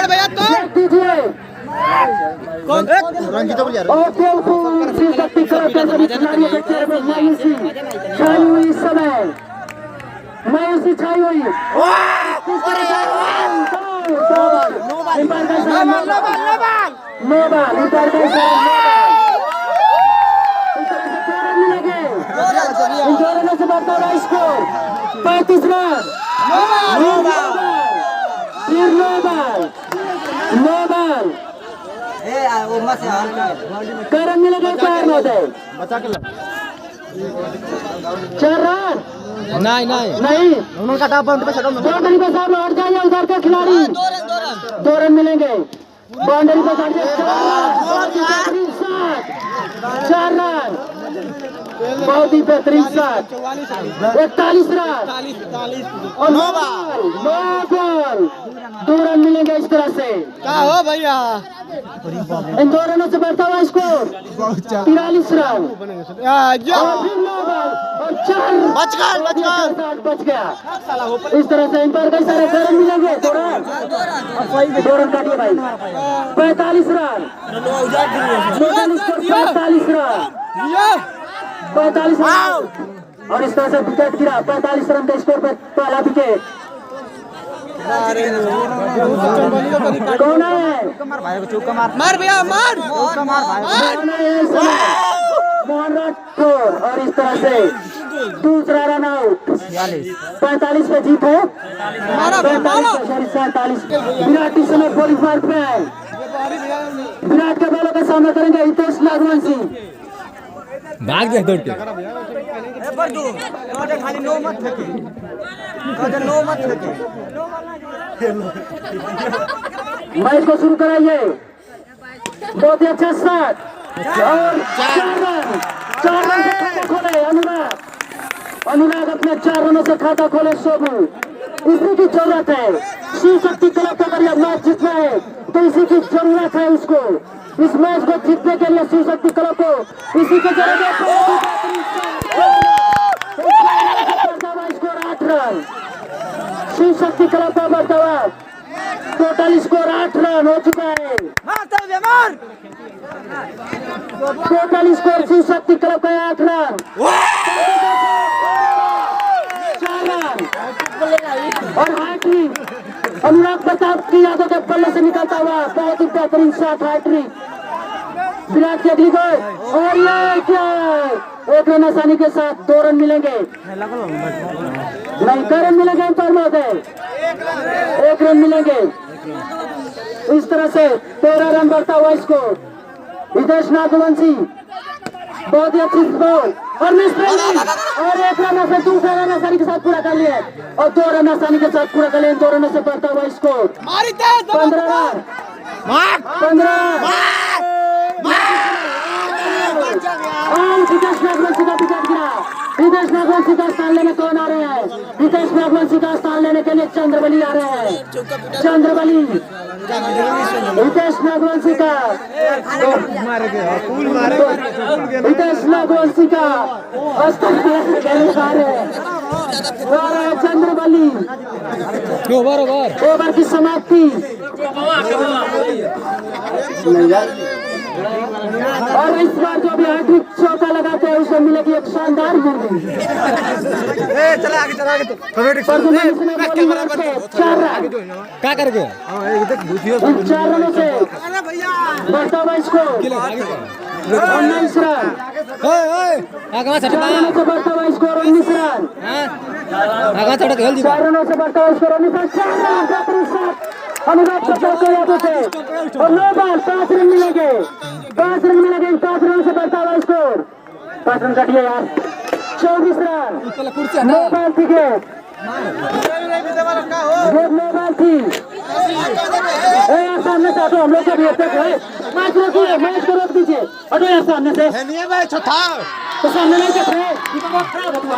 तोड़ भैया तोड़ दीजिए रंजीतो को यार और देवपुर श्री शक्ति क्लब के सभी खिलाड़ियों के चेहरे में मायूसी छाई हुई इस समय, मायूसी छाई हुई। नो बॉल इन दोनों से बढ़ता हुआ स्कोर 35 रन। फिर नो बॉल करन मिलेगा 4 महोदय 4 रन नहीं उन्होंने बाउंड्री पे छड़ो बाउंड्री पे साहब लौट जाइए उधर के खिलाड़ी 2 रन मिलेंगे बाउंड्री पे चढ़ जाए 4 रन बहुत ही बेहतरीन शॉट 41 रन और नो बॉल 2 रन मिलेंगे इस तरह से। क्या हो भैया इन 2 रनों से बढ़ता हुआ स्कोर 43 रन और फिर नो बॉल और 4 बच गया। इस तरह से इन पर कई सारे रन मिलेंगे 2 रन काटिए भाई 45 रन 45 रन और इस तरह से विकेट गिरा 45 रन के स्कोर पर पहला विकेट। कौन है मार भैया मार मोहन राठौर और इस तरह से दूसरा रन आउट 45 पे जीत है 47। विराट इस समय बॉलिंग मार्ग पे है। विराट के बॉलों का सामना करेंगे हितेश नागवंशी। भाग गया दौड़ के खाली नो मत मैच को शुरू कराइए। बहुत ही अच्छा शॉट और 4 रन से खाता खोले अनुराग अपने 4 रनों से खाता खोले शोभू। इसी की जरूरत है शिव शक्ति क्लब का अगर यह मैच जीतना है तो इसी की जरूरत है उसको। इस मैच को जीतने के लिए शिव शक्ति क्लब को इसी के जरूरत score 8 run Shiv Shakti club का बढ़ता हुआ टोटल स्कोर 8 रन हो चुका है। Total score Shiv Shakti club का 8 रन 4 रन और हैट्रिक अनुराग प्रताप की यादों के पल्ले से निकलता हुआ बहुत ही बेहतरीन शॉट हैट्रिक। विराट की अगली गोल और ये क्या एक रन आसानी के साथ 2 रन मिलेंगे नहीं 2 रन मिलेंगे इन पर महोदय 1 रन मिलेंगे। इस तरह से 13 रन बढ़ता हुआ स्कोर। हितेश नागवंशी बहुत ही अच्छी बॉल और मिस और 1 रन से दूसरा रन आसानी के साथ पूरा कर लिए और 2 रन आसानी के साथ पूरा कर लिए। 2 रनों से बढ़ता हुआ स्कोर 15 रन 15 हितेश नागवंशी का विकेट गिरा। हितेश नागवंशी का स्थान लेने कौन आ रहे हैं? हितेश नागवंशी का स्थान लेने के लिए चंद्रबली आ रहे हैं। चंद्रबली हितेश नागवंशी का हितेश नागवंशी का स्थान लेने के लिए आ रहे हैं चंद्रबली। ओवर की समाप्ति और इस बार जो भी हैट्रिक चौका लगाते हैं उसे मिलेगी एक शानदार गिरदी। क्या कर गया 4 रनों से बढ़ता हुआ स्कोर 19 रन 4 रनों से बढ़ता हुआ स्कोर 19 रन 4 रनों से बढ़ता हुआ स्कोर 19 रन अनुराग प्रताप की यादों से और नो बॉल 5 रन मिलेंगे 5 रन से बढ़ता हुआ स्कोर 5 रन काटिए यार 24 रन नो बॉल थी गेम नो बॉल थी। सामने से हम लोग मैच को रोक दीजिए। अरे यार सामने से तो सामने नहीं देख रहे